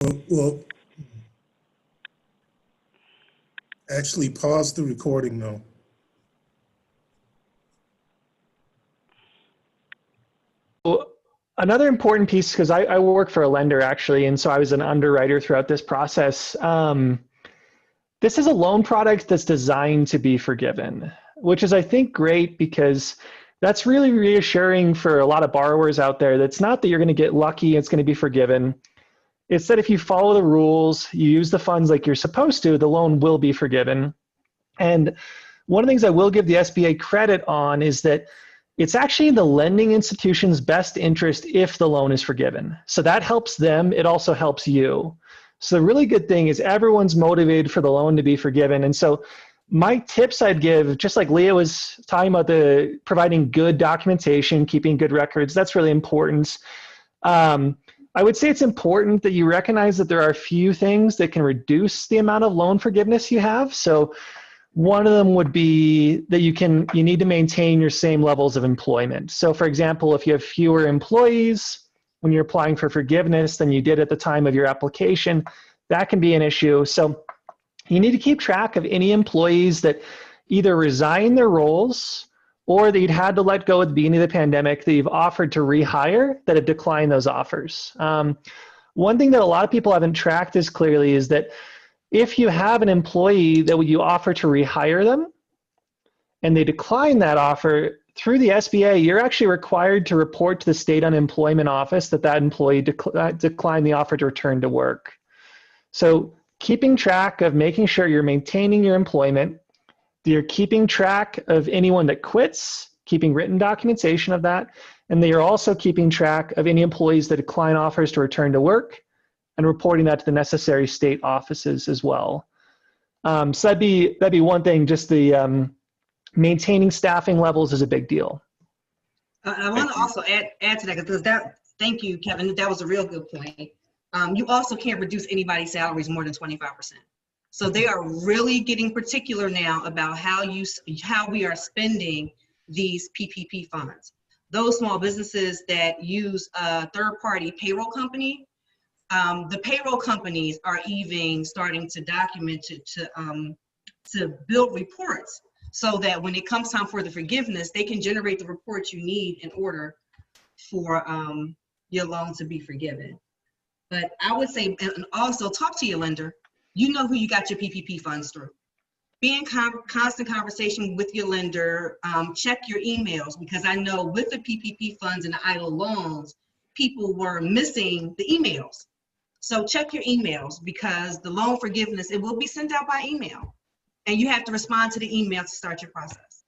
Well, actually pause the recording though. Well, another important piece, because I work for a lender actually, and so I was an underwriter throughout this process. This is a loan product that's designed to be forgiven, which is, I think, great because that's really reassuring for a lot of borrowers out there. That's not that you're going to get lucky, it's going to be forgiven. It's that if you follow the rules, you use the funds like you're supposed to, the loan will be forgiven. And one of the things I will give the SBA credit on is that it's actually in the lending institution's best interest if the loan is forgiven. So that helps them, it also helps you. So the really good thing is everyone's motivated for the loan to be forgiven. And so my tips I'd give, just like Leah was talking about, the providing good documentation, keeping good records, that's really important. I would say it's important that you recognize that there are a few things that can reduce the amount of loan forgiveness you have. So one of them would be that you need to maintain your same levels of employment. So for example, if you have fewer employees when you're applying for forgiveness than you did at the time of your application, that can be an issue. So you need to keep track of any employees that either resign their roles or that you'd had to let go at the beginning of the pandemic that you've offered to rehire that have declined those offers. One thing that a lot of people haven't tracked as clearly is that if you have an employee that you offer to rehire them and they decline that offer, through the SBA, you're actually required to report to the state unemployment office that employee declined the offer to return to work. So keeping track of making sure you're maintaining your employment, that you're keeping track of anyone that quits, keeping written documentation of that, and that you're also keeping track of any employees that decline offers to return to work and reporting that to the necessary state offices as well. So that'd be one thing, just the maintaining staffing levels is a big deal. I want to also add to that, because thank you, Kevin, that was a real good point. You also can't reduce anybody's salaries more than 25%. So they are really getting particular now about how we are spending these PPP funds. Those small businesses that use a third-party payroll company, the payroll companies are even starting to document to build reports so that when it comes time for the forgiveness, they can generate the reports you need in order for your loan to be forgiven. But I would say, and also talk to your lender. You know who you got your PPP funds through. Be in constant conversation with your lender. Check your emails, because I know with the PPP funds and the idle loans, people were missing the emails. So check your emails, because the loan forgiveness, it will be sent out by email, and you have to respond to the email to start your process.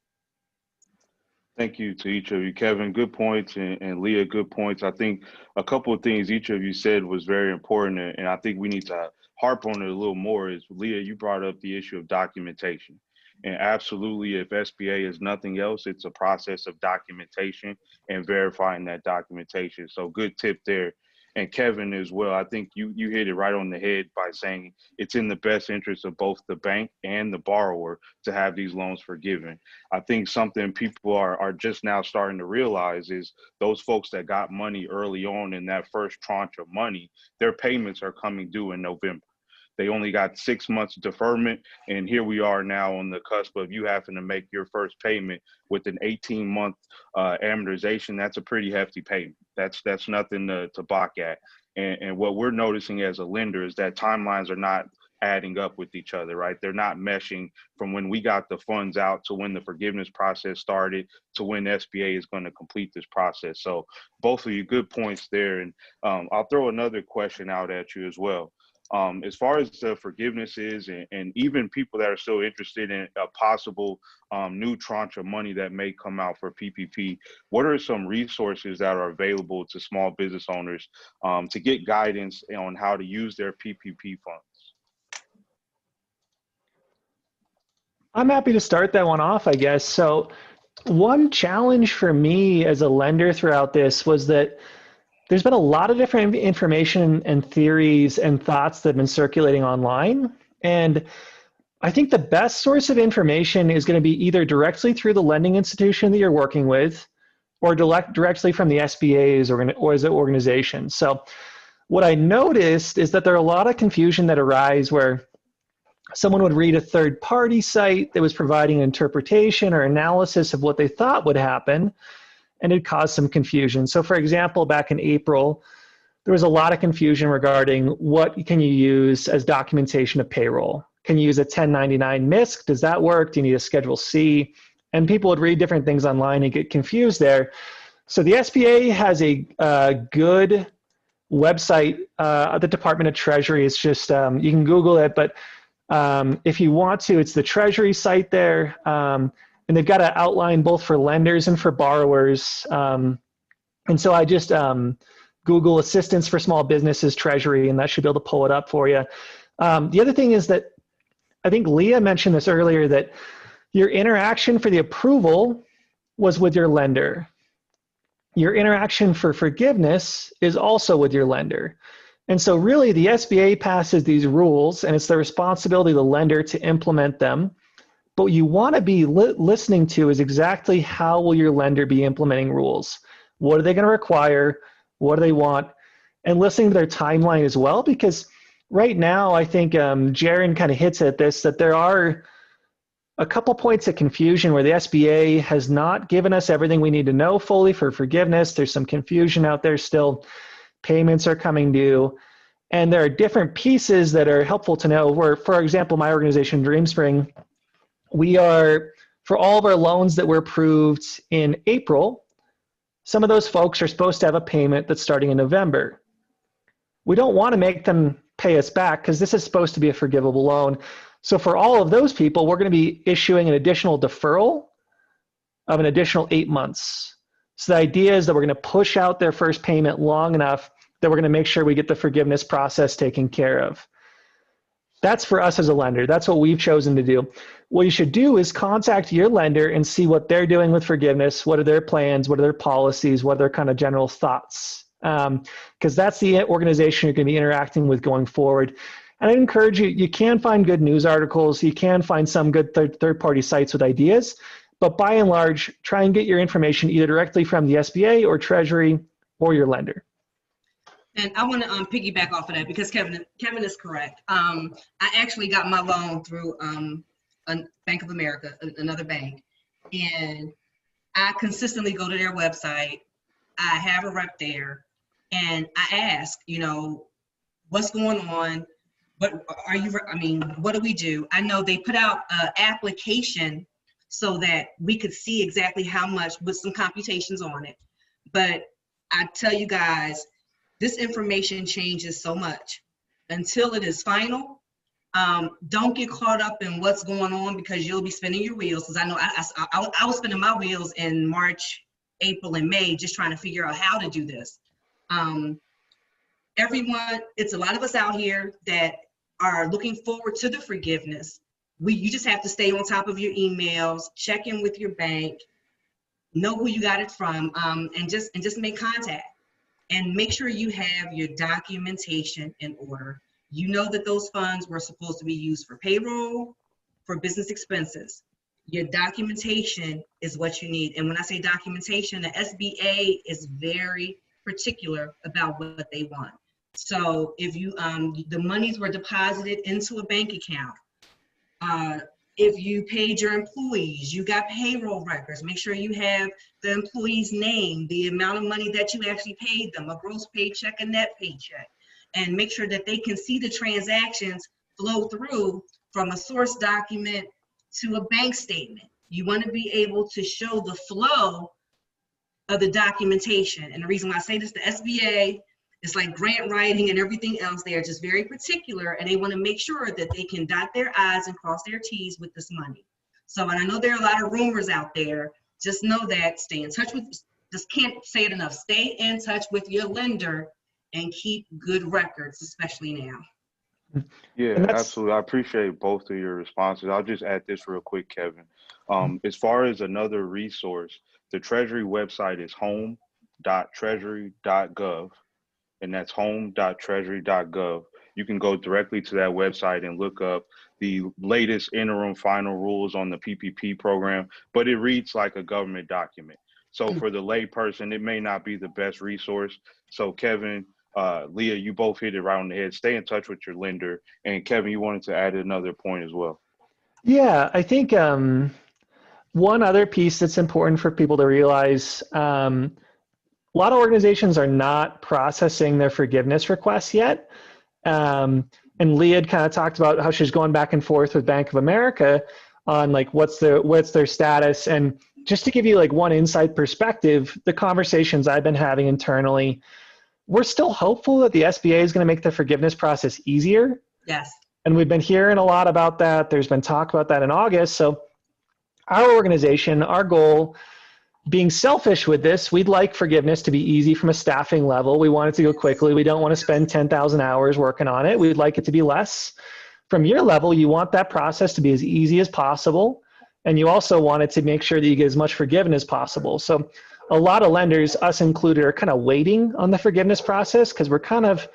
Thank you to each of you. Kevin, good points, and Leah, good points. I think a couple of things each of you said was very important, and I think we need to harp on it a little more. Is, Leah, you brought up the issue of documentation. And absolutely, if SBA is nothing else, it's a process of documentation and verifying that documentation. So good tip there. And Kevin as well, I think you hit it right on the head by saying it's in the best interest of both the bank and the borrower to have these loans forgiven. I think something people are just now starting to realize is those folks that got money early on in that first tranche of money, their payments are coming due in November. They only got 6 months deferment, and here we are now on the cusp of you having to make your first payment with an 18-month amortization. That's a pretty hefty payment. That's nothing to balk at. And what we're noticing as a lender is that timelines are not adding up with each other, right? They're not meshing from when we got the funds out to when the forgiveness process started to when SBA is going to complete this process. So both of you, good points there. And I'll throw another question out at you as well. As far as the forgiveness is, and even people that are still interested in a possible new tranche of money that may come out for PPP, what are some resources that are available to small business owners to get guidance on how to use their PPP funds? I'm happy to start that one off, I guess. So one challenge for me as a lender throughout this was that there's been a lot of different information and theories and thoughts that have been circulating online. And I think the best source of information is going to be either directly through the lending institution that you're working with or directly from the SBA's or as an organization. So What I noticed is that there are a lot of confusion that arise where someone would read a third-party site that was providing an interpretation or analysis of what they thought would happen, and it caused some confusion. So for example, back in April, there was a lot of confusion regarding what can you use as documentation of payroll. Can you use a 1099 MISC? Does that work? Do you need a Schedule C? And people would read different things online and get confused there. So the SBA has a good website, the Department of Treasury. It's just, you can Google it, but if you want to, it's the Treasury site there. And they've got an outline both for lenders and for borrowers. And so I just Google assistance for small businesses Treasury, and that should be able to pull it up for you. The other thing is that I think Leah mentioned this earlier, that your interaction for the approval was with your lender. Your interaction for forgiveness is also with your lender. And so really the SBA passes these rules, and it's the responsibility of the lender to implement them. But what you want to be listening to is exactly how will your lender be implementing rules? What are they going to require? What do they want? And listening to their timeline as well, because right now I think Jaron kind of hits at this, that there are a couple points of confusion where the SBA has not given us everything we need to know fully for forgiveness. There's some confusion out there still. Payments are coming due. And there are different pieces that are helpful to know where, for example, my organization, DreamSpring, we are, for all of our loans that were approved in April, some of those folks are supposed to have a payment that's starting in November. We don't want to make them pay us back because this is supposed to be a forgivable loan. So for all of those people, we're going to be issuing an additional deferral of an additional 8 months. So the idea is that we're going to push out their first payment long enough that we're going to make sure we get the forgiveness process taken care of. That's for us as a lender. That's what we've chosen to do. What you should do is contact your lender and see what they're doing with forgiveness. What are their plans? What are their policies? What are their kind of general thoughts? Because that's the organization you're going to be interacting with going forward. And I encourage you, you can find good news articles. You can find some good third-party sites with ideas. But by and large, try and get your information either directly from the SBA or Treasury or your lender. And I want to piggyback off of that because Kevin is correct. I actually got my loan through Bank of America, another bank, and I consistently go to their website. I have a rep there, and I ask, you know, what's going on? What are you? I mean, what do we do? I know they put out an application so that we could see exactly how much with some computations on it. But I tell you guys, this information changes so much until it is final. Don't get caught up in what's going on because you'll be spinning your wheels. Because I know I was spinning my wheels in March, April, and May just trying to figure out how to do this. Everyone, it's a lot of us out here that are looking forward to the forgiveness. You just have to stay on top of your emails, check in with your bank, know who you got it from, and just make contact. And make sure you have your documentation in order. You know that those funds were supposed to be used for payroll, for business expenses. Your documentation is what you need. And when I say documentation, the SBA is very particular about what they want. So if you, the monies were deposited into a bank account, if you paid your employees, you got payroll records, make sure you have the employee's name, the amount of money that you actually paid them, a gross paycheck, a net paycheck, and make sure that they can see the transactions flow through from a source document to a bank statement. You want to be able to show the flow of the documentation. And the reason why I say this, the SBA, it's like grant writing and everything else. They are just very particular, and they want to make sure that they can dot their I's and cross their T's with this money. So, and I know there are a lot of rumors out there. Just know that, stay in touch with, just can't say it enough, stay in touch with your lender and keep good records, especially now. Yeah, absolutely. I appreciate both of your responses. I'll just add this real quick, Kevin. As far as another resource, the Treasury website is home.treasury.gov. And that's home.treasury.gov. You can go directly to that website and look up the latest interim final rules on the PPP program, but it reads like a government document. So for the lay person, it may not be the best resource. So Kevin, Leah, you both hit it right on the head. Stay in touch with your lender. And Kevin, you wanted to add another point as well. Yeah, I think one other piece that's important for people to realize, a lot of organizations are not processing their forgiveness requests yet. And Leah had kind of talked about how she's going back and forth with Bank of America on like what's their status. And just to give you like one inside perspective, the conversations I've been having internally, we're still hopeful that the SBA is going to make the forgiveness process easier. Yes. And we've been hearing a lot about that. There's been talk about that in August. So our organization, our goal, being selfish with this, we'd like forgiveness to be easy from a staffing level. We want it to go quickly. We don't want to spend 10,000 hours working on it. We'd like it to be less. From your level, you want that process to be as easy as possible. And you also want it to make sure that you get as much forgiveness as possible. So a lot of lenders, us included, are kind of waiting on the forgiveness process because we're kind of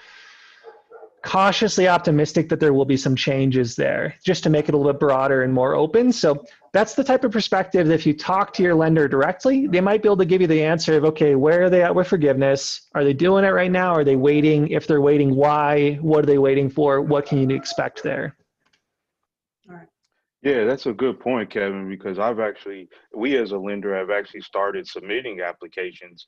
cautiously optimistic that there will be some changes there just to make it a little bit broader and more open. So that's the type of perspective that if you talk to your lender directly, they might be able to give you the answer of, okay, where are they at with forgiveness? Are they doing it right now? Are they waiting? If they're waiting, why? What are they waiting for? What can you expect there? All right. Yeah, that's a good point, Kevin, because we as a lender have actually started submitting applications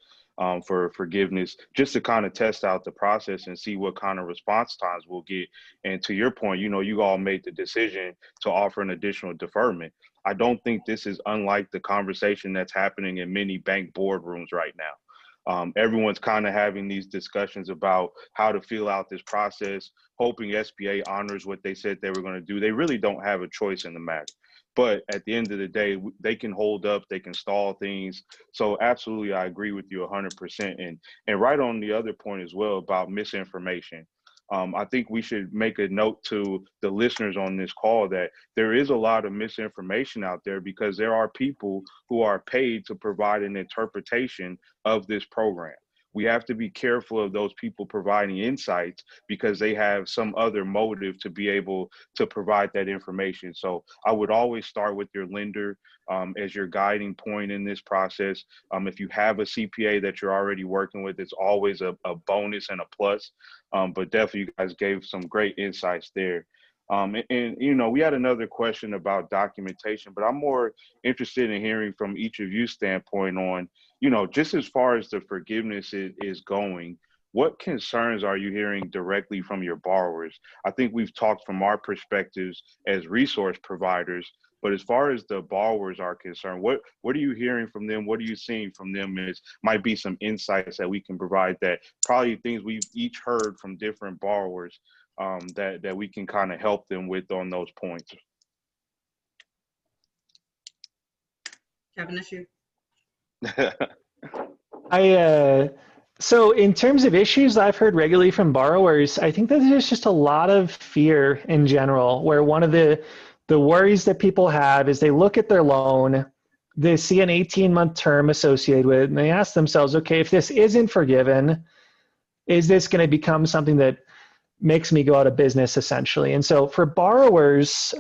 for forgiveness just to kind of test out the process and see what kind of response times we'll get. And to your point, you all made the decision to offer an additional deferment. I don't think this is unlike the conversation that's happening in many bank boardrooms right now. Everyone's kind of having these discussions about how to feel out this process, hoping SBA honors what they said they were going to do. They really don't have a choice in the matter. But at the end of the day, they can hold up, they can stall things. So absolutely, I agree with you 100%. And right on the other point as well about misinformation. I think we should make a note to the listeners on this call that there is a lot of misinformation out there because there are people who are paid to provide an interpretation of this program. We have to be careful of those people providing insights because they have some other motive to be able to provide that information. So I would always start with your lender as your guiding point in this process. If you have a CPA that you're already working with, it's always a bonus and a plus. But definitely you guys gave some great insights there. We had another question about documentation, but I'm more interested in hearing from each of you standpoint on, just as far as the forgiveness is going, what concerns are you hearing directly from your borrowers? I think we've talked from our perspectives as resource providers, but as far as the borrowers are concerned, what are you hearing from them? What are you seeing from them? Might be some insights that we can provide, that probably things we've each heard from different borrowers that we can kind of help them with on those points. Kevin, that's you. So in terms of issues I've heard regularly from borrowers, I think that there's just a lot of fear in general, where one of the worries that people have is they look at their loan, they see an 18-month term associated with it, and they ask themselves, okay, if this isn't forgiven, is this going to become something that makes me go out of business, essentially? And so for borrowers,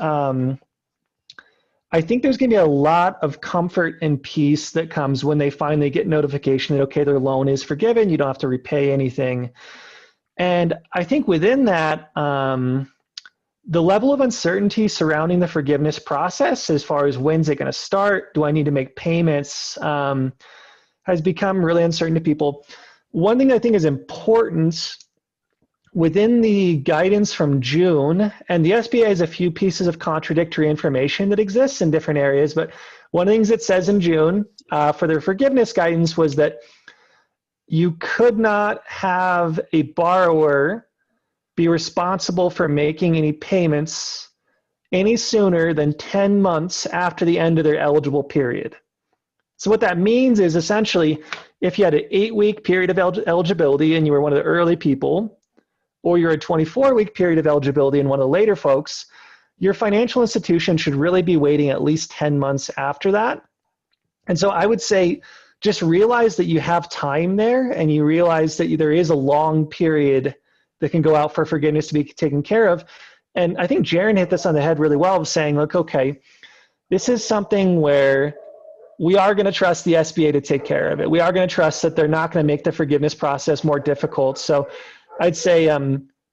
I think there's going to be a lot of comfort and peace that comes when they finally get notification that, okay, their loan is forgiven, you don't have to repay anything. And I think within that, the level of uncertainty surrounding the forgiveness process, as far as when's it going to start, do I need to make payments, has become really uncertain to people. One thing I think is important within the guidance from June, and the SBA has a few pieces of contradictory information that exists in different areas, but one of the things it says in June for their forgiveness guidance was that you could not have a borrower be responsible for making any payments any sooner than 10 months after the end of their eligible period. So what that means is essentially, if you had an 8-week period of eligibility and you were one of the early people, or you're a 24-week period of eligibility and one of the later folks, your financial institution should really be waiting at least 10 months after that. And so I would say just realize that you have time there, and you realize that there is a long period that can go out for forgiveness to be taken care of. And I think Jaron hit this on the head really well of saying, look, okay, this is something where we are going to trust the SBA to take care of it. We are going to trust that they're not going to make the forgiveness process more difficult. So I'd say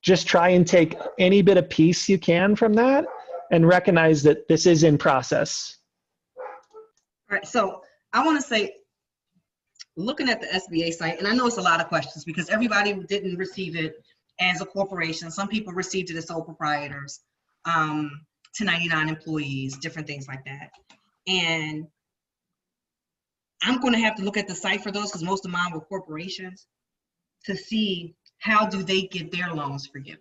just try and take any bit of piece you can from that and recognize that this is in process. All right, so I want to say, looking at the SBA site, and I know it's a lot of questions because everybody didn't receive it as a corporation. Some people received it as sole proprietors, 1099 employees, different things like that. And I'm going to have to look at the site for those because most of mine were corporations to see how do they get their loans forgiven,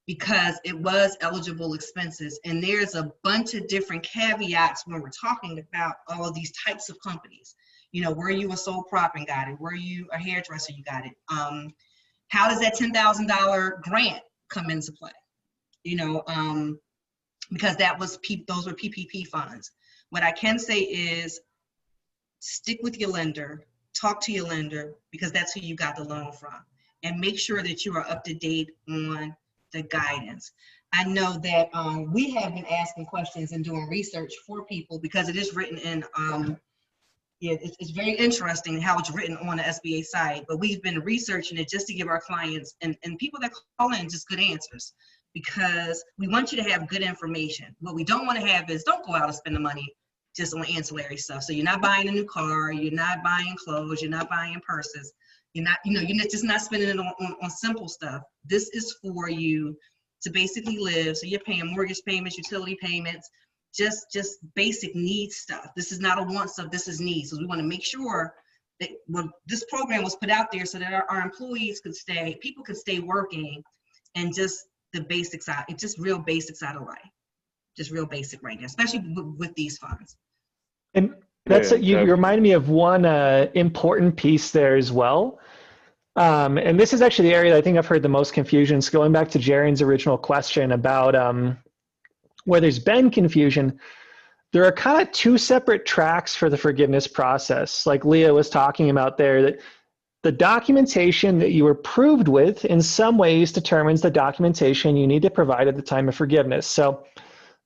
because it was eligible expenses. And there's a bunch of different caveats when we're talking about all of these types of companies. You know, were you a sole prop and got it? Were you a hairdresser, you got it? How does that $10,000 grant come into play? You know, because those were PPP funds. What I can say is stick with your lender, talk to your lender, because that's who you got the loan from, and make sure that you are up to date on the guidance. I know that we have been asking questions and doing research for people because it is written in, it's very interesting how it's written on the SBA site, but we've been researching it just to give our clients and people that call in just good answers, because we want you to have good information. What we don't want to have is don't go out and spend the money just on ancillary stuff. So you're not buying a new car, you're not buying clothes, you're not buying purses, you're just not spending it on simple stuff. This is for you to basically live. So you're paying mortgage payments, utility payments, just basic needs stuff. This is not a want stuff, this is needs. So we want to make sure that this program was put out there so that our employees could stay, people could stay working, and just the basics out, it's just real basics out of life. Just real basic right now, especially with these funds. And that's you remind me of one important piece there as well. And this is actually the area that I think I've heard the most confusion. So going back to Jaren's original question about where there's been confusion, there are kind of two separate tracks for the forgiveness process. Like Leah was talking about there, that the documentation that you were approved with in some ways determines the documentation you need to provide at the time of forgiveness. So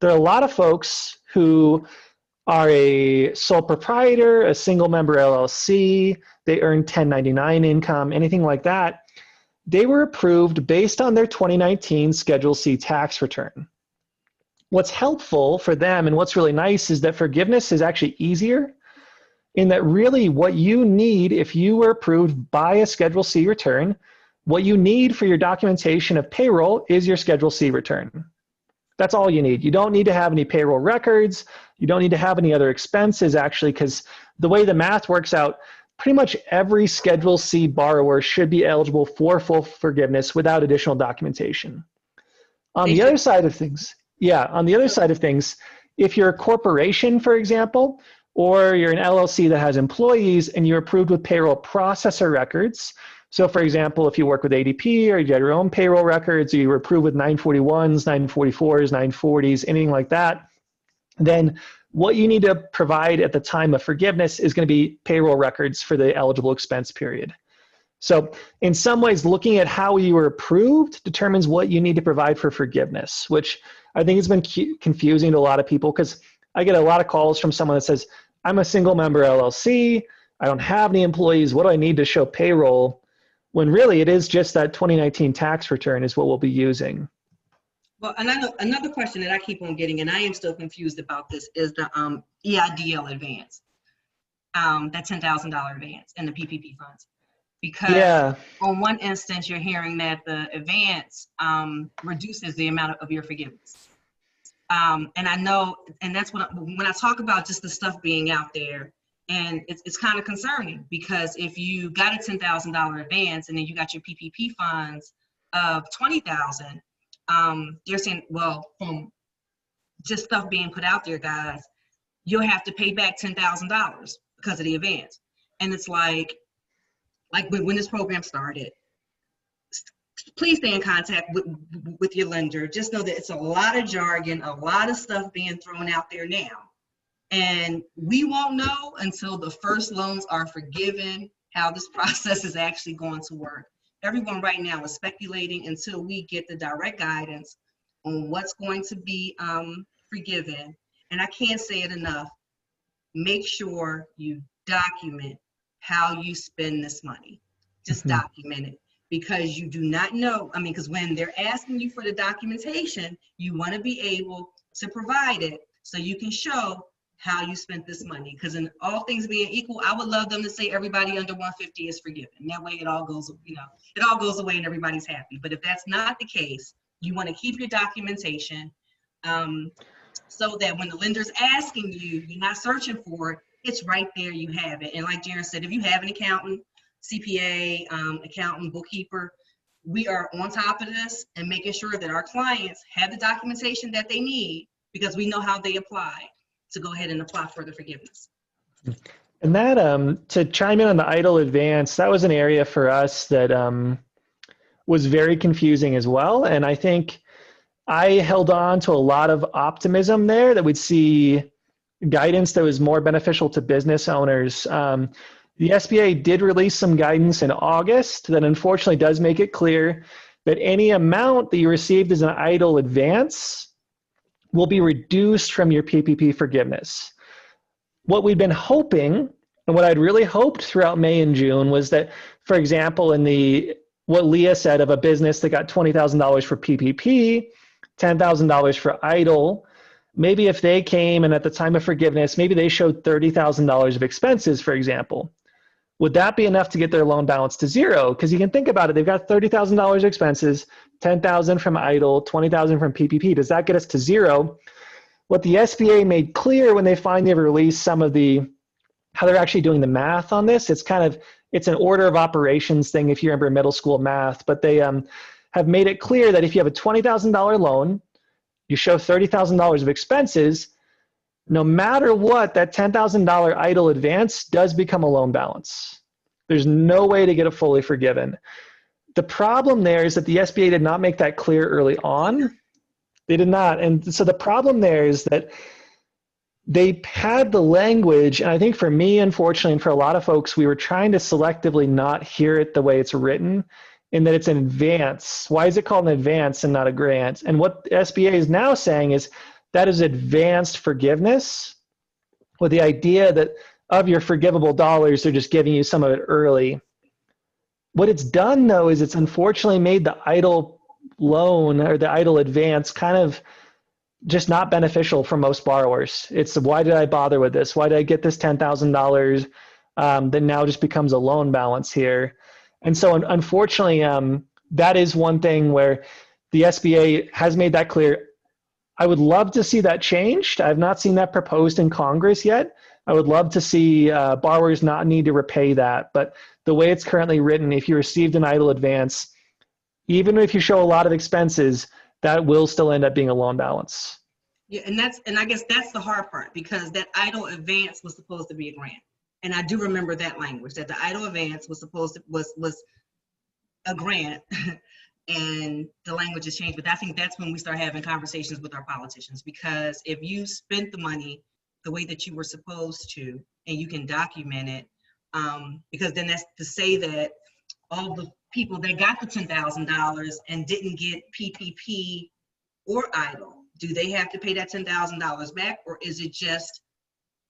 there are a lot of folks who are a sole proprietor, a single member LLC, they earn 1099 income, anything like that. They were approved based on their 2019 Schedule C tax return. What's helpful for them and what's really nice is that forgiveness is actually easier, in that really what you need if you were approved by a Schedule C return, what you need for your documentation of payroll is your Schedule C return. That's all you need. You don't need to have any payroll records. You don't need to have any other expenses, actually, because the way the math works out, pretty much every Schedule C borrower should be eligible for full forgiveness without additional documentation. On the other side of things, if you're a corporation, for example, or you're an LLC that has employees and you're approved with payroll processor records, so for example, if you work with ADP or you have your own payroll records, or you were approved with 941s, 944s, 940s, anything like that, then what you need to provide at the time of forgiveness is going to be payroll records for the eligible expense period. So in some ways, looking at how you were approved determines what you need to provide for forgiveness, which I think has been confusing to a lot of people, because I get a lot of calls from someone that says, I'm a single member LLC, I don't have any employees, what do I need to show payroll? When really it is just that 2019 tax return is what we'll be using. Well, another question that I keep on getting, and I am still confused about this, is the EIDL advance, that $10,000 advance and the PPP funds. Because on one instance, you're hearing that the advance reduces the amount of your forgiveness. And I know, and that's when I talk about just the stuff being out there, and it's kind of concerning, because if you got a $10,000 advance and then you got your PPP funds of $20,000, they're saying, well, from just stuff being put out there, guys, you'll have to pay back $10,000 because of the advance. And it's like when this program started, please stay in contact with your lender. Just know that it's a lot of jargon, a lot of stuff being thrown out there now. And we won't know until the first loans are forgiven how this process is actually going to work. Everyone right now is speculating until we get the direct guidance on what's going to be forgiven. And I can't say it enough. Make sure you document how you spend this money. Just document it. because you do not know. I mean, because when they're asking you for the documentation, you want to be able to provide it so you can show how you spent this money. Because in all things being equal, I would love them to say everybody under 150 is forgiven. That way it all goes, it all goes away and everybody's happy. But if that's not the case, you want to keep your documentation so that when the lender's asking you, you're not searching for it, it's right there, you have it. And like Jaren said, if you have an accountant, CPA, accountant, bookkeeper, we are on top of this and making sure that our clients have the documentation that they need, because we know how they apply to go ahead and apply for the forgiveness. And that, to chime in on the EIDL advance, that was an area for us that was very confusing as well. And I think I held on to a lot of optimism there that we'd see guidance that was more beneficial to business owners. The SBA did release some guidance in August that unfortunately does make it clear that any amount that you received as an EIDL advance will be reduced from your PPP forgiveness. What we'd been hoping, and what I'd really hoped throughout May and June, was that, for example, in what Leah said of a business that got $20,000 for PPP, $10,000 for EIDL, maybe if they came and at the time of forgiveness, maybe they showed $30,000 of expenses, for example. Would that be enough to get their loan balance to zero? Because you can think about it, they've got $30,000 expenses, $10,000 from EIDL, $20,000 from PPP. Does that get us to zero? What the SBA made clear when they finally released some of how they're actually doing the math on this, it's an order of operations thing if you remember middle school math, but they have made it clear that if you have a $20,000 loan, you show $30,000 of expenses, no matter what, that $10,000 EIDL advance does become a loan balance. There's no way to get it fully forgiven. The problem there is that the SBA did not make that clear early on. They did not. And so the problem there is that they had the language, and I think for me, unfortunately, and for a lot of folks, we were trying to selectively not hear it the way it's written, in that it's an advance. Why is it called an advance and not a grant? And what the SBA is now saying is that is advanced forgiveness, with the idea that of your forgivable dollars, they're just giving you some of it early. What it's done, though, is it's unfortunately made the EIDL loan or the EIDL advance kind of just not beneficial for most borrowers. It's why did I bother with this? Why did I get this $10,000 that now just becomes a loan balance here? And so unfortunately, that is one thing where the SBA has made that clear. I would love to see that changed. I've not seen that proposed in Congress yet. I would love to see borrowers not need to repay that. But the way it's currently written, if you received an EIDL advance, even if you show a lot of expenses, that will still end up being a loan balance. Yeah, and I guess that's the hard part, because that EIDL advance was supposed to be a grant. And I do remember that language, that the EIDL advance was supposed to was a grant. And the language has changed. But I think that's when we start having conversations with our politicians, because if you spent the money the way that you were supposed to, and you can document it, because then that's to say that all the people that got the $10,000 and didn't get PPP or EIDL, do they have to pay that $10,000 back, or is it just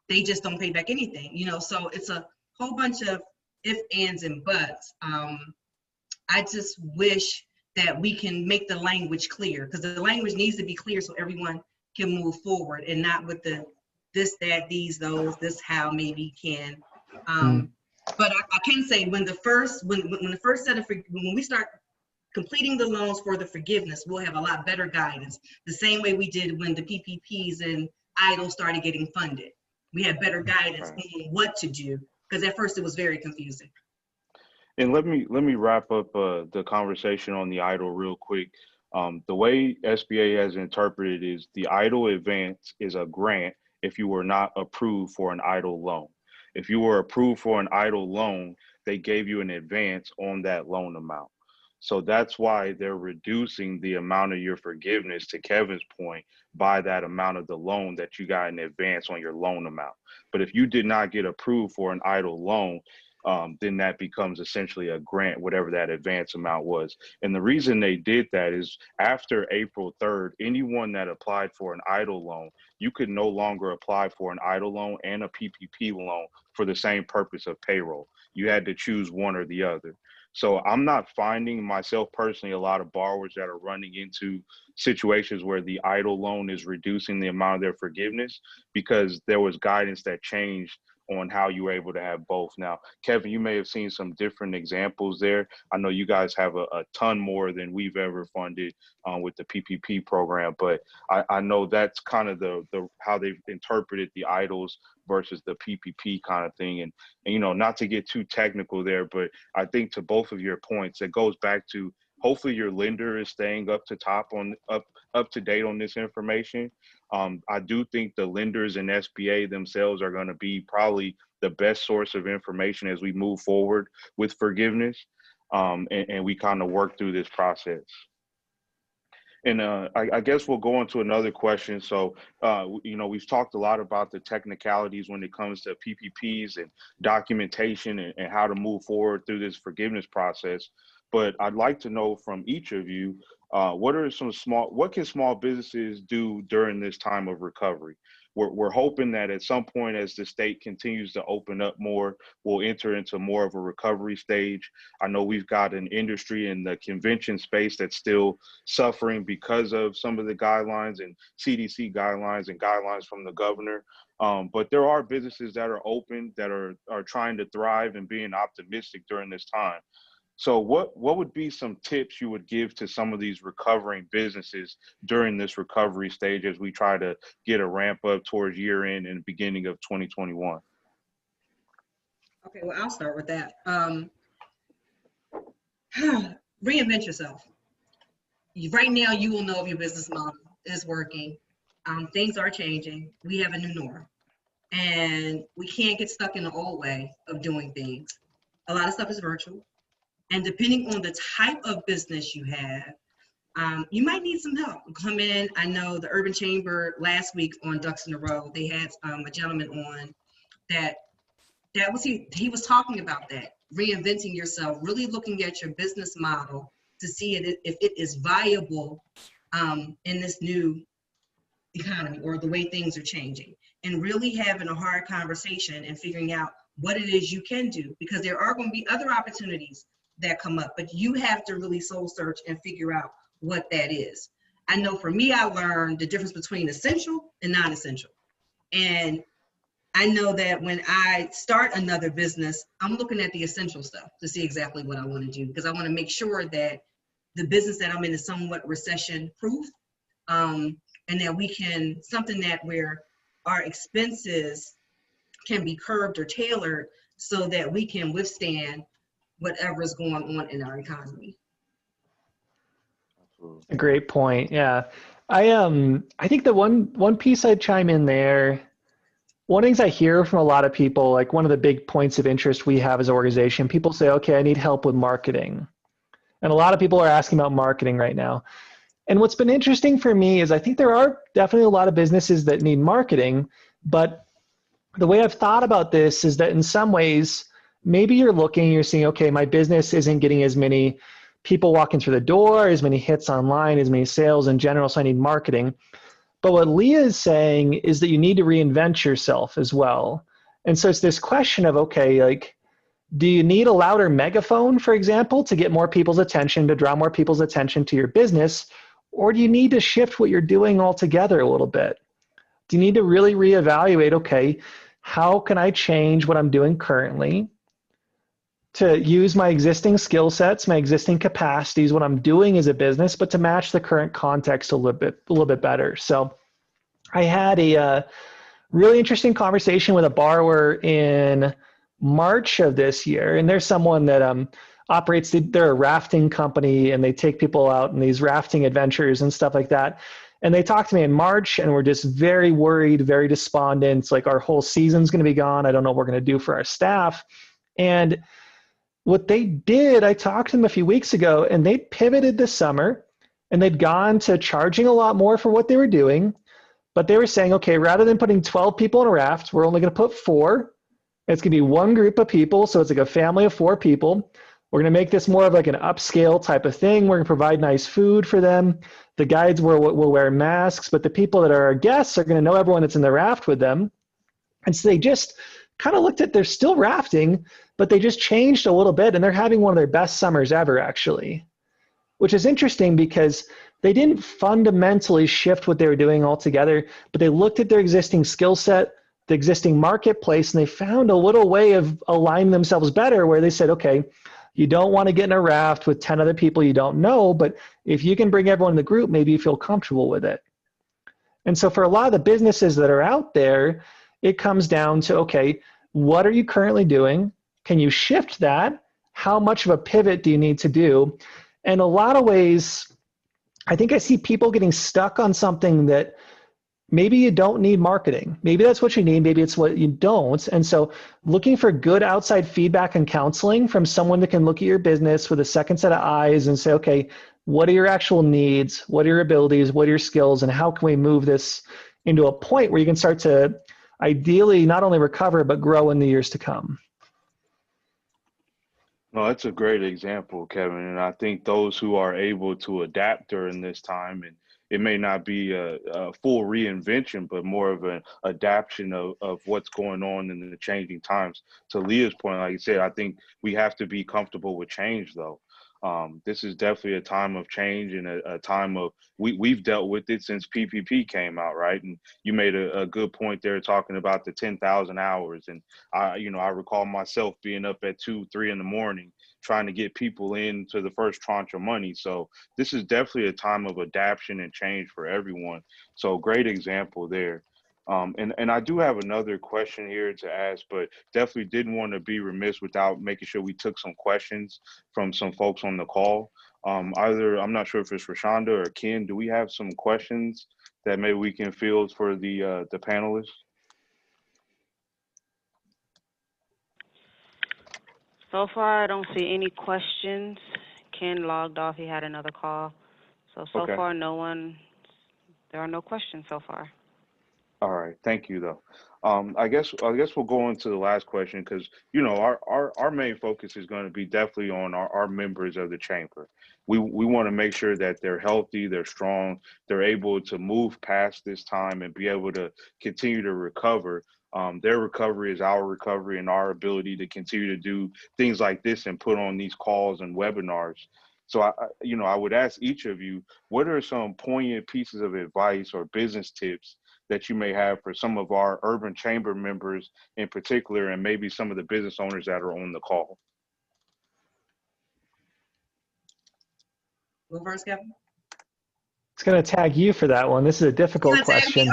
they just don't pay back anything? So it's a whole bunch of ifs, ands, and buts. I just wish that we can make the language clear, because the language needs to be clear so everyone can move forward, and not with the this, that, these, those, this, how, maybe, can. But I can say when we start completing the loans for the forgiveness, we'll have a lot better guidance. The same way we did when the PPPs and EIDL started getting funded. We had better guidance on what to do, because at first it was very confusing. And let me wrap up the conversation on the EIDL real quick. The way SBA has interpreted is the EIDL advance is a grant if you were not approved for an EIDL loan. If you were approved for an EIDL loan, they gave you an advance on that loan amount. So that's why they're reducing the amount of your forgiveness, to Kevin's point, by that amount of the loan that you got in advance on your loan amount. But if you did not get approved for an EIDL loan, then that becomes essentially a grant, whatever that advance amount was. And the reason they did that is after April 3rd, anyone that applied for an EIDL loan, you could no longer apply for an EIDL loan and a PPP loan for the same purpose of payroll. You had to choose one or the other. So I'm not finding myself personally a lot of borrowers that are running into situations where the idle loan is reducing the amount of their forgiveness, because there was guidance that changed on how you were able to have both. Now, Kevin, you may have seen some different examples there. I know you guys have a ton more than we've ever funded with the PPP program, but I know that's kind of the how they've interpreted the idols versus the PPP kind of thing. And you know, not to get too technical there, but I think to both of your points, it goes back to hopefully your lender is staying up to date on this information. I do think the lenders and SBA themselves are going to be probably the best source of information as we move forward with forgiveness, and we kind of work through this process. And I guess we'll go on to another question. So, you know, we've talked a lot about the technicalities when it comes to PPPs and documentation and how to move forward through this forgiveness process. But I'd like to know from each of you, what can small businesses do during this time of recovery? We're hoping that at some point, as the state continues to open up more, we'll enter into more of a recovery stage. I know we've got an industry in the convention space that's still suffering because of some of the guidelines and CDC guidelines and guidelines from the governor. But there are businesses that are open, that are trying to thrive and being optimistic during this time. So what would be some tips you would give to some of these recovering businesses during this recovery stage as we try to get a ramp up towards year end and beginning of 2021? Okay, well, I'll start with that. Reinvent yourself. Right now, you will know if your business model is working. Things are changing. We have a new norm, and we can't get stuck in the old way of doing things. A lot of stuff is virtual. And depending on the type of business you have, you might need some help. Come in. I know the Urban Chamber last week on Ducks in a Row, they had a gentleman on that was he was talking about that, reinventing yourself, really looking at your business model to see if it is viable in this new economy or the way things are changing, and really having a hard conversation and figuring out what it is you can do, because there are going to be other opportunities that come up, but you have to really soul search and figure out what that is. I know for me, I learned the difference between essential and non-essential. And I know that when I start another business, I'm looking at the essential stuff to see exactly what I want to do, because I want to make sure that the business that I'm in is somewhat recession proof, and that we can, something that where our expenses can be curbed or tailored so that we can withstand whatever is going on in our economy. A great point. Yeah. I think the one piece I'd chime in there, one of the things I hear from a lot of people, like one of the big points of interest we have as an organization, people say, okay, I need help with marketing. And a lot of people are asking about marketing right now. And what's been interesting for me is I think there are definitely a lot of businesses that need marketing, but the way I've thought about this is that in some ways, maybe you're seeing, okay, my business isn't getting as many people walking through the door, as many hits online, as many sales in general, so I need marketing. But what Leah is saying is that you need to reinvent yourself as well. And so it's this question of, okay, like, do you need a louder megaphone, for example, to get more people's attention, to draw more people's attention to your business? Or do you need to shift what you're doing altogether a little bit? Do you need to really reevaluate, okay, how can I change what I'm doing currently to use my existing skill sets, my existing capacities, what I'm doing as a business, but to match the current context a little bit better? So I had a really interesting conversation with a borrower in March of this year, and there's someone that operates, they're a rafting company, and they take people out in these rafting adventures and stuff like that. And they talked to me in March, and we're just very worried, very despondent. It's like our whole season's going to be gone. I don't know what we're going to do for our staff. And what they did, I talked to them a few weeks ago, and they pivoted this summer, and they'd gone to charging a lot more for what they were doing. But they were saying, okay, rather than putting 12 people in a raft, we're only going to put 4. It's going to be one group of people. So it's like a family of 4 people. We're going to make this more of like an upscale type of thing. We're going to provide nice food for them. The guides will wear masks, but the people that are our guests are going to know everyone that's in the raft with them. And so they just kind of looked at, they're still rafting, but they just changed a little bit and they're having one of their best summers ever, actually, which is interesting because they didn't fundamentally shift what they were doing altogether, but they looked at their existing skill set, the existing marketplace, and they found a little way of aligning themselves better where they said, okay, you don't want to get in a raft with 10 other people you don't know, but if you can bring everyone in the group, maybe you feel comfortable with it. And so for a lot of the businesses that are out there, it comes down to, okay, what are you currently doing? Can you shift that? How much of a pivot do you need to do? And a lot of ways, I think I see people getting stuck on something that maybe you don't need marketing. Maybe that's what you need. Maybe it's what you don't. And so looking for good outside feedback and counseling from someone that can look at your business with a second set of eyes and say, okay, what are your actual needs? What are your abilities? What are your skills? And how can we move this into a point where you can start to ideally not only recover, but grow in the years to come? No, that's a great example, Kevin. And I think those who are able to adapt during this time, and it may not be a full reinvention, but more of an adaptation of what's going on in the changing times. To Leah's point, like you said, I think we have to be comfortable with change, though. This is definitely a time of change and a time of, we've dealt with it since PPP came out, right? And you made a good point there talking about the 10,000 hours. And I recall myself being up at 2, 3 in the morning trying to get people into the first tranche of money. So this is definitely a time of adaptation and change for everyone. So great example there. And I do have another question here to ask, but definitely didn't want to be remiss without making sure we took some questions from some folks on the call. Either, I'm not sure if it's Rashonda or Ken, do we have some questions that maybe we can field for the panelists? So far, I don't see any questions. Ken logged off. He had another call. So Okay. far, there are no questions so far. All right, thank you though. I guess we'll go into the last question because our main focus is going to be definitely on our members of the chamber. We want to make sure that they're healthy, they're strong, they're able to move past this time and be able to continue to recover. Their recovery is our recovery and our ability to continue to do things like this and put on these calls and webinars. So I would ask each of you, what are some poignant pieces of advice or business tips that you may have for some of our urban chamber members in particular, and maybe some of the business owners that are on the call? Go first, Kevin. It's going to tag you for that one. This is a difficult question.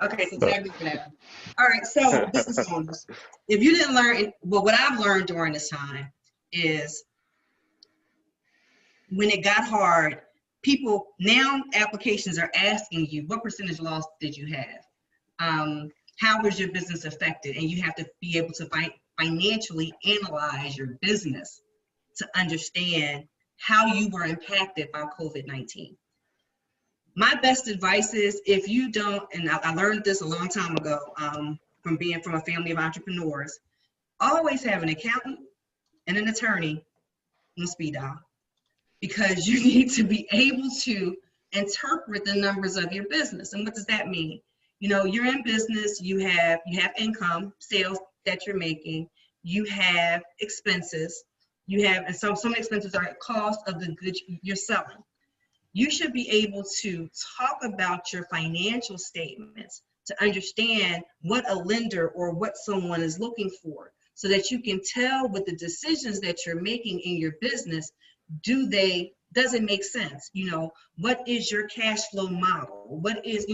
Okay, so tag me for that. All right, so business owners, if you didn't learn, well, what I've learned during this time is when it got hard, applications are asking you, what percentage loss did you have? How was your business affected? And you have to be able to financially analyze your business to understand how you were impacted by COVID-19. My best advice is, if you don't, and I learned this a long time ago from being from a family of entrepreneurs, always have an accountant and an attorney on speed dial, because you need to be able to interpret the numbers of your business. And what does that mean? You're in business, you have income, sales that you're making, you have expenses, and some expenses are cost of the goods you're selling. You should be able to talk about your financial statements to understand what a lender or what someone is looking for, so that you can tell with the decisions that you're making in your business, does it make sense? What is your cash flow model? What is,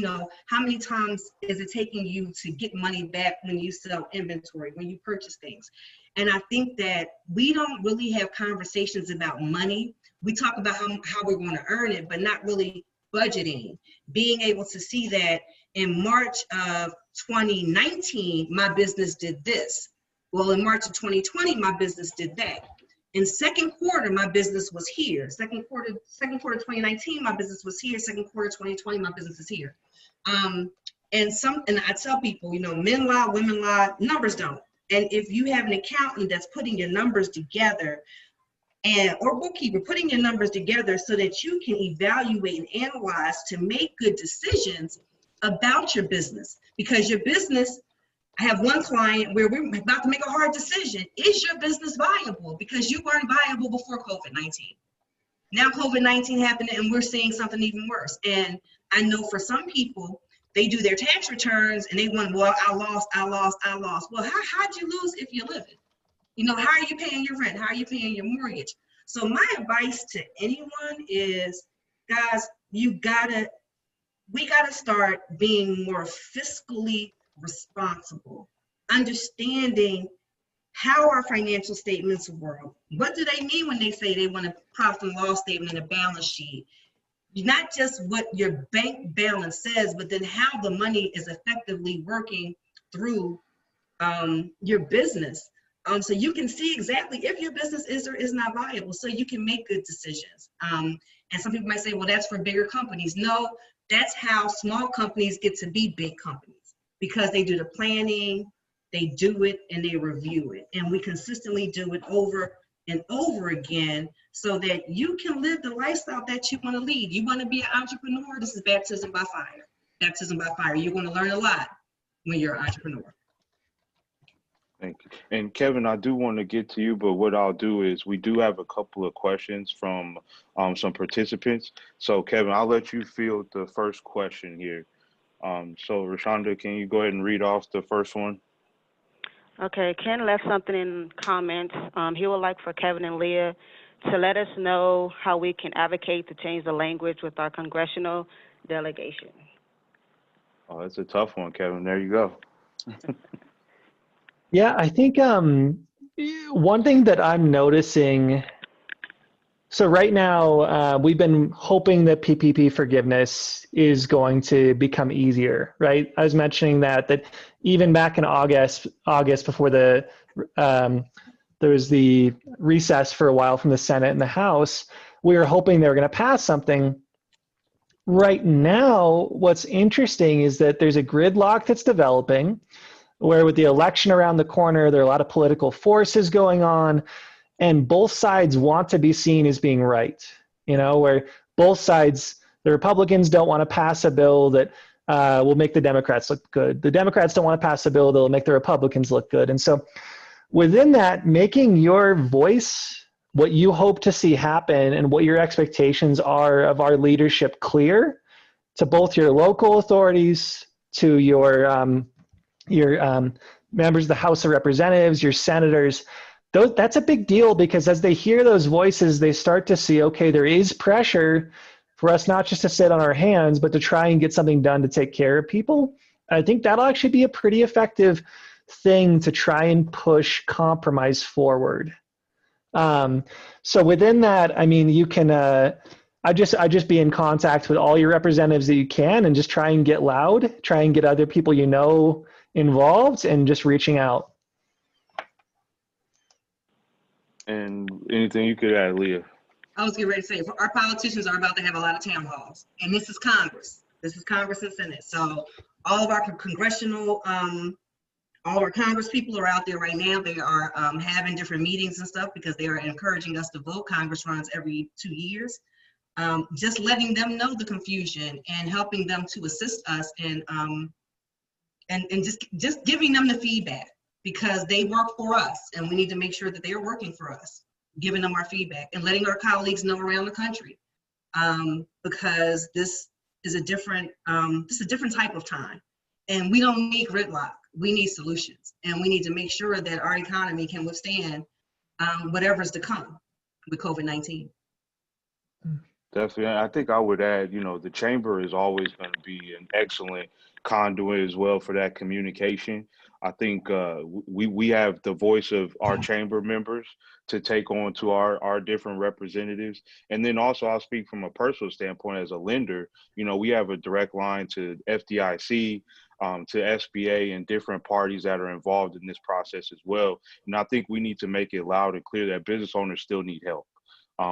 how many times is it taking you to get money back when you sell inventory, when you purchase things? And I think that we don't really have conversations about money. We talk about how we're going to earn it, but not really budgeting. Being able to see that in March of 2019, my business did this. Well, in March of 2020, my business did that. In second quarter, my business was here. Second quarter 2019, my business was here. Second quarter 2020, my business is here. And I tell people, men lie, women lie, numbers don't. And if you have an accountant that's putting your numbers together, or bookkeeper putting your numbers together so that you can evaluate and analyze to make good decisions about your business, because your business I have one client where we're about to make a hard decision. Is your business viable? Because you weren't viable before COVID-19. Now COVID-19 happened and we're seeing something even worse. And I know for some people, they do their tax returns and they want, well, I lost. Well, how'd you lose if you're living? You know, how are you paying your rent? How are you paying your mortgage? So my advice to anyone is, guys, we gotta start being more fiscally responsible, understanding how our financial statements work. What do they mean when they say they want a profit and loss statement and a balance sheet? Not just what your bank balance says, but then how the money is effectively working through your business. So you can see exactly if your business is or is not viable, so you can make good decisions. And some people might say, well, that's for bigger companies. No, that's how small companies get to be big companies, because they do the planning, they do it, and they review it. And we consistently do it over and over again so that you can live the lifestyle that you want to lead. You want to be an entrepreneur, this is baptism by fire. Baptism by fire. You're going to learn a lot when you're an entrepreneur. Thank you. And Kevin, I do want to get to you, but what I'll do is we do have a couple of questions from some participants. So Kevin, I'll let you field the first question here. So Rashonda, can you go ahead and read off the first one? Okay, Ken left something in comments. He would like for Kevin and Leah to let us know how we can advocate to change the language with our congressional delegation. Oh, that's a tough one, Kevin. There you go. Yeah, I think one thing that I'm noticing, so right now we've been hoping that PPP forgiveness is going to become easier, right? I was mentioning that even back in August before there was the recess for a while from the Senate and the House, we were hoping they were going to pass something. Right now, what's interesting is that there's a gridlock that's developing, where with the election around the corner, there are a lot of political forces going on, and both sides want to be seen as being right. You know, where both sides, the Republicans don't want to pass a bill that will make the Democrats look good. The Democrats don't want to pass a bill that will make the Republicans look good. And so within that, making your voice, what you hope to see happen and what your expectations are of our leadership clear to both your local authorities, to your members of the House of Representatives, your senators, that's a big deal, because as they hear those voices, they start to see, okay, there is pressure for us not just to sit on our hands, but to try and get something done to take care of people. I think that'll actually be a pretty effective thing to try and push compromise forward. So within that, I mean, you can, I just be in contact with all your representatives that you can, and just try and get loud, try and get other people you know involved, and just reaching out. And anything you could add, Leah? I was getting ready to say, our politicians are about to have a lot of town halls, and this is Congress. This is Congress and Senate. So all of our congressional, all our Congress people are out there right now. They are having different meetings and stuff because they are encouraging us to vote. Congress runs every 2 years. Just letting them know the confusion and helping them to assist us and just giving them the feedback, because they work for us and we need to make sure that they're working for us, giving them our feedback and letting our colleagues know around the country, because this is a different type of time, and we don't need gridlock. We need solutions, and we need to make sure that our economy can withstand whatever's to come with COVID-19. Definitely. I think I would add, you know, the chamber is always going to be an excellent conduit as well for that communication. I think we have the voice of our chamber members to take on to our different representatives. And then also I'll speak from a personal standpoint as a lender. You know, we have a direct line to FDIC, to SBA, and different parties that are involved in this process as well. And I think we need to make it loud and clear that business owners still need help.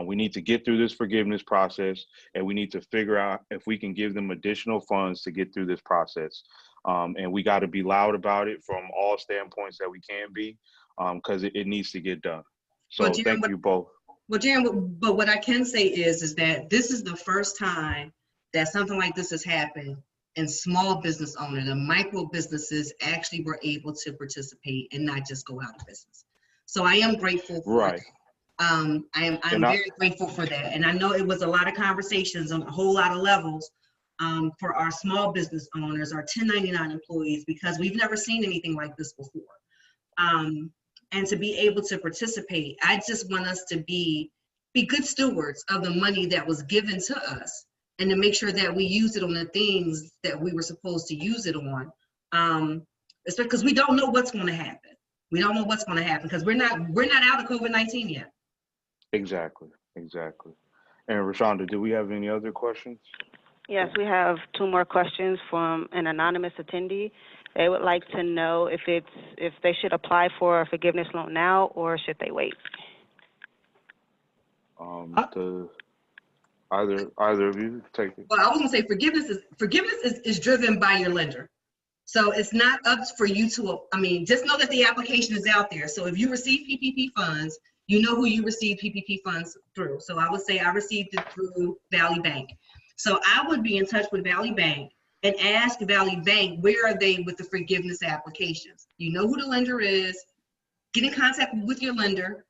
We need to get through this forgiveness process, and we need to figure out if we can give them additional funds to get through this process. And we got to be loud about it from all standpoints that we can be, because it needs to get done. So Well, Jaron, thank you both. Well, Jaron, but what I can say is that this is the first time that something like this has happened and small business owner, the micro businesses actually were able to participate and not just go out of business. So I am grateful for Right. that. I'm very grateful for that. And I know it was a lot of conversations on a whole lot of levels for our small business owners, our 1099 employees, because we've never seen anything like this before. And to be able to participate, I just want us to be good stewards of the money that was given to us, and to make sure that we use it on the things that we were supposed to use it on. Especially because we don't know what's going to happen. We don't know what's going to happen because we're not out of COVID-19 yet. Exactly. And Rashonda, do we have any other questions? Yes, we have 2 more questions from an anonymous attendee. They would like to know if they should apply for a forgiveness loan now or should they wait? Either of you take it. Well, I was going to say forgiveness is driven by your lender. So it's not up for you to, just know that the application is out there. So if you receive PPP funds, you know who you receive PPP funds through. So I would say I received it through Valley Bank. So I would be in touch with Valley Bank and ask Valley Bank, where are they with the forgiveness applications? You know who the lender is, get in contact with your lender,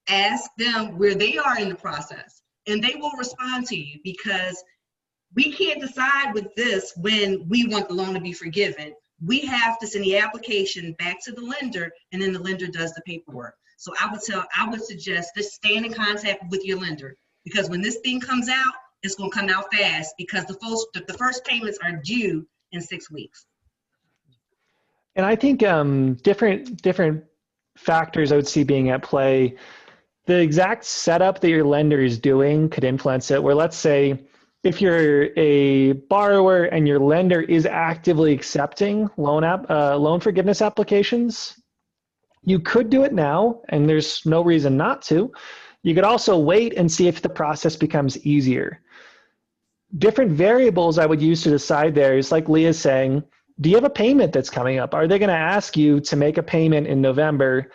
ask them where they are in the process, and they will respond to you, because we can't decide with this when we want the loan to be forgiven. We have to send the application back to the lender, and then the lender does the paperwork. So I would suggest just staying in contact with your lender, because when this thing comes out, it's going to come out fast, because the first payments are due in 6 weeks. And I think different factors I would see being at play. The exact setup that your lender is doing could influence it, where let's say if you're a borrower and your lender is actively accepting loan forgiveness applications, you could do it now, and there's no reason not to. You could also wait and see if the process becomes easier. Different variables I would use to decide there is, like Leah's saying, do you have a payment that's coming up? Are they going to ask you to make a payment in November?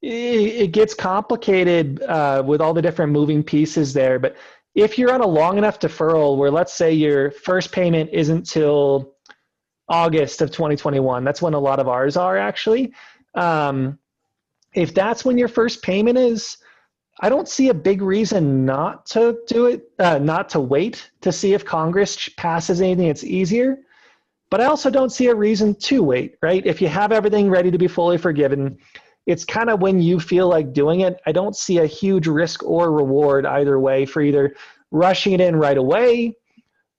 It gets complicated with all the different moving pieces there. But if you're on a long enough deferral where, let's say, your first payment isn't till August of 2021, that's when a lot of ours are actually. If that's when your first payment is, I don't see a big reason not to do it, not to wait to see if Congress passes anything that's easier. But I also don't see a reason to wait, right? If you have everything ready to be fully forgiven, it's kind of when you feel like doing it. I don't see a huge risk or reward either way for either rushing it in right away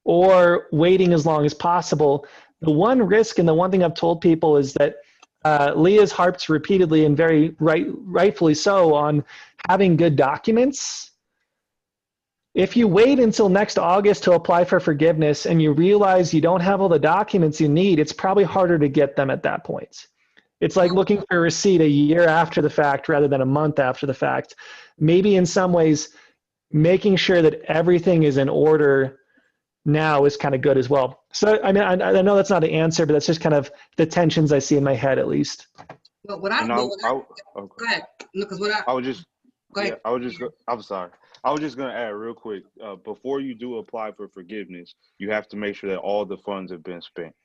or waiting as long as possible. The one risk, and the one thing I've told people, is that Leah's harped repeatedly, and very rightfully so, on having good documents. If you wait until next August to apply for forgiveness and you realize you don't have all the documents you need, it's probably harder to get them at that point. It's like looking for a receipt a year after the fact rather than a month after the fact. Maybe in some ways, making sure that everything is in order now is kind of good as well. So, I know that's not an answer, but that's just kind of the tensions I see in my head, at least. Well, go ahead. I'm sorry. I was just going to add real quick, before you do apply for forgiveness, you have to make sure that all the funds have been spent,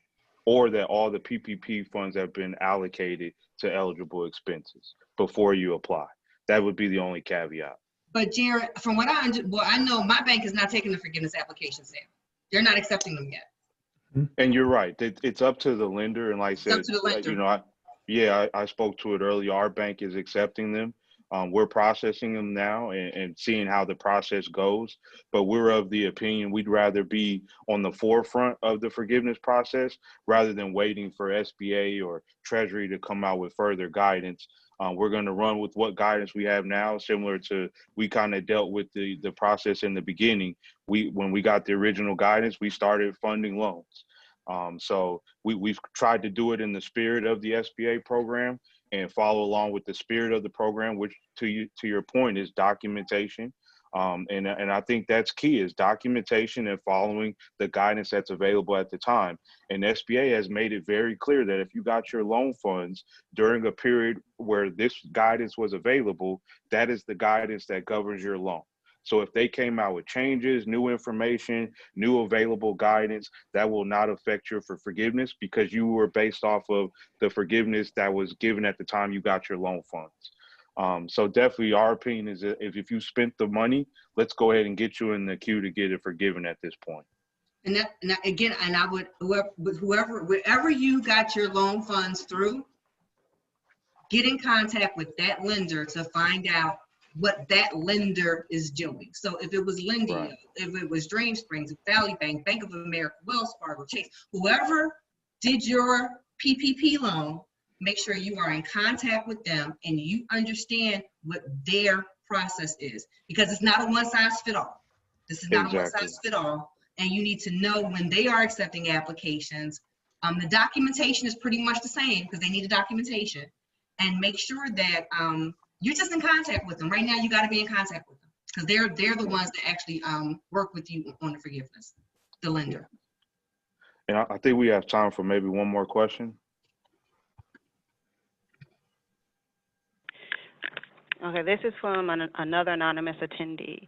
or that all the PPP funds have been allocated to eligible expenses before you apply. That would be the only caveat. But Jared, from what I know, my bank is not taking the forgiveness applications now. They're not accepting them yet. And you're right. It's up to the lender. And like I said, I spoke to it earlier. Our bank is accepting them. We're processing them now and seeing how the process goes. But we're of the opinion we'd rather be on the forefront of the forgiveness process rather than waiting for SBA or Treasury to come out with further guidance. We're going to run with what guidance we have now, similar to we kind of dealt with the process in the beginning. When we got the original guidance, we started funding loans. So we've tried to do it in the spirit of the SBA program and follow along with the spirit of the program, which to your point is documentation. And I think that's key, is documentation and following the guidance that's available at the time. And SBA has made it very clear that if you got your loan funds during a period where this guidance was available, that is the guidance that governs your loan. So if they came out with changes, new information, new available guidance, that will not affect your forgiveness because you were based off of the forgiveness that was given at the time you got your loan funds. So definitely our opinion is that if you spent the money, let's go ahead and get you in the queue to get it forgiven at this point. And again, and I would, wherever you got your loan funds through, get in contact with that lender to find out what that lender is doing. So if it was Lindia, Right. if it was Dream Springs, Valley Bank, Bank of America, Wells Fargo, Chase, whoever did your PPP loan, make sure you are in contact with them and you understand what their process is, because it's not a one size fit all. This is not a one size fit all. And you need to know when they are accepting applications. The documentation is pretty much the same because they need a documentation. And make sure that you're just in contact with them. Right now, you got to be in contact with them because they're the ones that actually work with you on the forgiveness, the lender. And I think we have time for maybe one more question. Okay, this is from another anonymous attendee.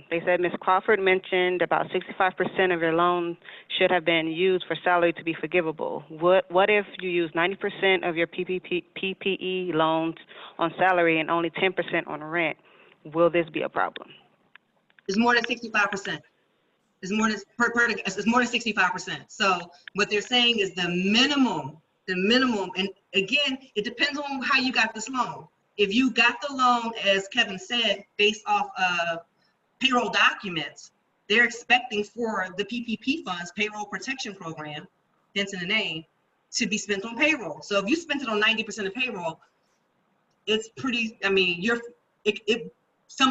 They said Ms. Crawford mentioned about 65% of your loan should have been used for salary to be forgivable. What if you use 90% of your PPE loans on salary and only 10% on rent? Will this be a problem? It's more than 65%. It's more than it's more than 65%. So what they're saying is the minimum, and again, it depends on how you got this loan. If you got the loan, as Kevin said, based off of payroll documents, they're expecting for the PPP funds, payroll protection program, hence in the name, to be spent on payroll. So if you spent it on 90% of payroll, it's pretty, I mean,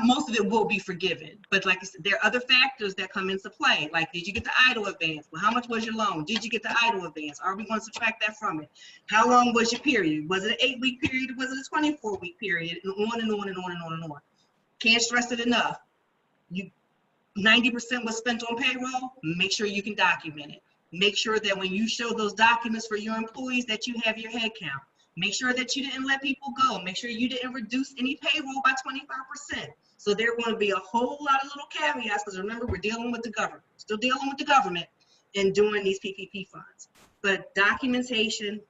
most of it will be forgiven. But like I said, there are other factors that come into play. Like, did you get the EIDL advance? Well, how much was your loan? Did you get the EIDL advance? Are we going to subtract that from it? How long was your period? Was it an 8-week period? Was it a 24-week period? And on and on and on and on and on. Can't stress it enough. 90% was spent on payroll. Make sure you can document it. Make sure that when you show those documents for your employees that you have your head count. Make sure that you didn't let people go. Make sure you didn't reduce any payroll by 25%. So there are going to be a whole lot of little caveats because remember, we're dealing with the government, still dealing with the government and doing these PPP funds. But documentation.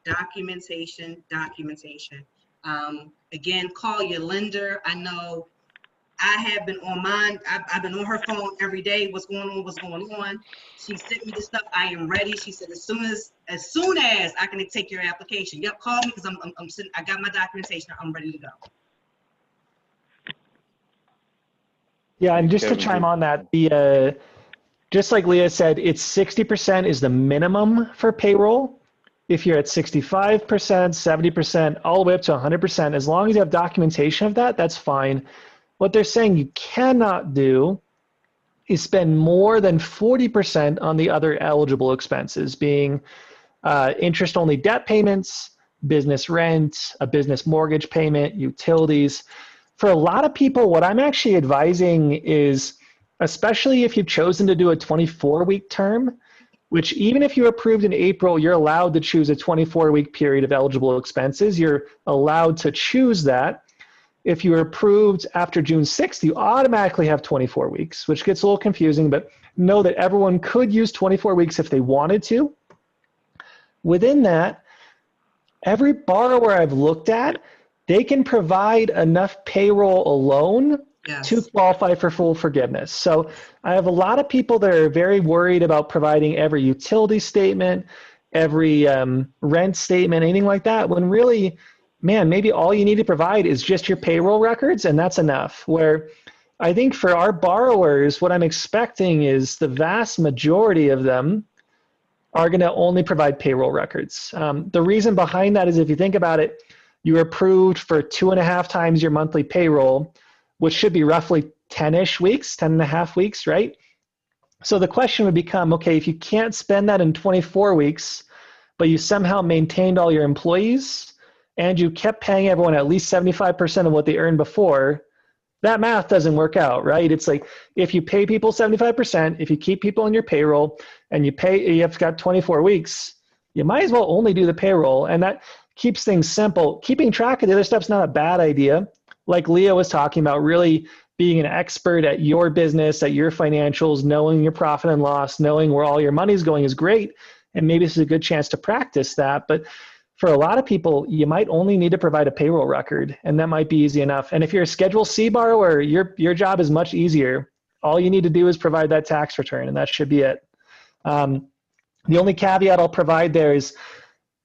Again, call your lender. I know I have been on mine. I've been on her phone every day. What's going on? She sent me the stuff. I am ready. She said, as soon as I can take your application. Yep, call me because I'm sitting. I got my documentation. I'm ready to go. Yeah, and just to chime on that, just like Leah said, it's 60% is the minimum for payroll. If you're at 65%, 70%, all the way up to 100%, as long as you have documentation of that, that's fine. What they're saying you cannot do is spend more than 40% on the other eligible expenses, being interest-only debt payments, business rent, a business mortgage payment, utilities. For a lot of people, what I'm actually advising is, especially if you've chosen to do a 24-week term, which even if you're approved in April, you're allowed to choose a 24-week period of eligible expenses. You're allowed to choose that. If you're approved after June 6th, you automatically have 24 weeks, which gets a little confusing, but know that everyone could use 24 weeks if they wanted to. Within that, every borrower I've looked at, they can provide enough payroll alone to qualify for full forgiveness. So I have a lot of people that are very worried about providing every utility statement, every rent statement, anything like that, when really, man, maybe all you need to provide is just your payroll records, and that's enough. Where I think for our borrowers, what I'm expecting is the vast majority of them are going to only provide payroll records. The reason behind that is if you think about it, you're approved for 2.5 times your monthly payroll, which should be roughly 10-ish weeks, 10.5 weeks, right? So the question would become, okay, if you can't spend that in 24 weeks, but you somehow maintained all your employees and you kept paying everyone at least 75% of what they earned before, that math doesn't work out, right? It's like if you pay people 75%, if you keep people on your payroll and you've got 24 weeks, you might as well only do the payroll. And that keeps things simple. Keeping track of the other stuff's not a bad idea. Like Leah was talking about, really being an expert at your business, at your financials, knowing your profit and loss, knowing where all your money's going is great. And maybe this is a good chance to practice that. But for a lot of people, you might only need to provide a payroll record, and that might be easy enough. And if you're a Schedule C borrower, your job is much easier. All you need to do is provide that tax return, and that should be it. The only caveat I'll provide there is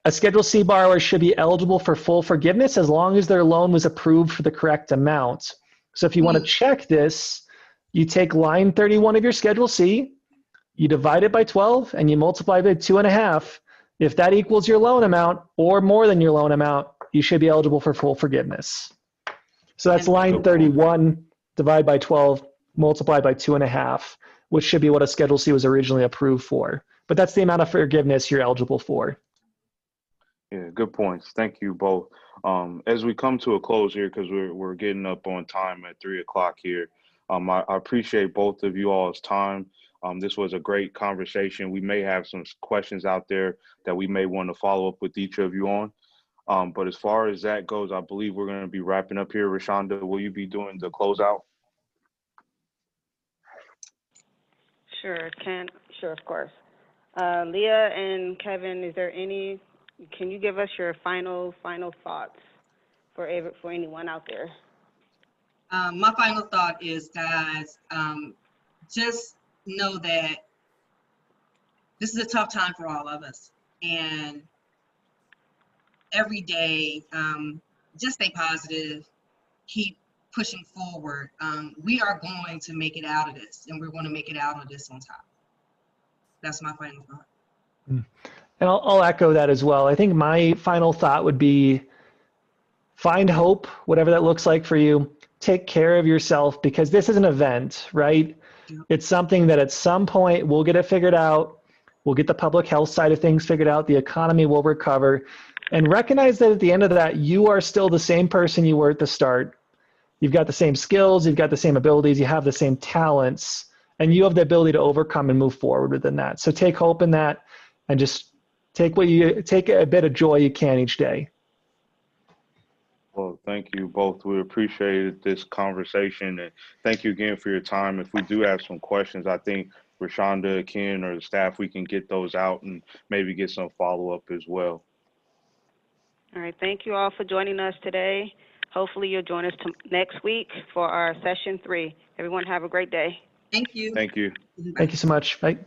a Schedule C borrower should be eligible for full forgiveness as long as their loan was approved for the correct amount. So if you want to check this, you take line 31 of your Schedule C, you divide it by 12, and you multiply by 2.5. If that equals your loan amount or more than your loan amount, you should be eligible for full forgiveness. So that's line 31, divide by 12, multiply by 2.5, which should be what a Schedule C was originally approved for. But that's the amount of forgiveness you're eligible for. Yeah, good points. Thank you both. As we come to a close here, because we're getting up on time at 3 o'clock here, I appreciate both of you all's time. This was a great conversation. We may have some questions out there that we may want to follow up with each of you on. But as far as that goes, I believe we're going to be wrapping up here. Rashonda, will you be doing the closeout? Sure, of course. Leah and Kevin, can you give us your final thoughts for anyone out there? My final thought is, guys, just know that this is a tough time for all of us. And every day, just stay positive, keep pushing forward. We are going to make it out of this, and we're going to make it out of this on top. That's my final thought. And I'll echo that as well. I think my final thought would be find hope, whatever that looks like for you. Take care of yourself, because this is an event, right? Yeah. It's something that at some point we'll get it figured out. We'll get the public health side of things figured out. The economy will recover. And recognize that at the end of that, you are still the same person you were at the start. You've got the same skills, you've got the same abilities, you have the same talents, and you have the ability to overcome and move forward within that. So take hope in that, and just take a bit of joy you can each day. Well, thank you both. We appreciated this conversation, and thank you again for your time. If we do have some questions, I think Rashonda, Ken, or the staff, we can get those out and maybe get some follow-up as well. All right, thank you all for joining us today. Hopefully you'll join us next week for our session 3. Everyone have a great day. Thank you. Thank you. Thank you so much. Bye.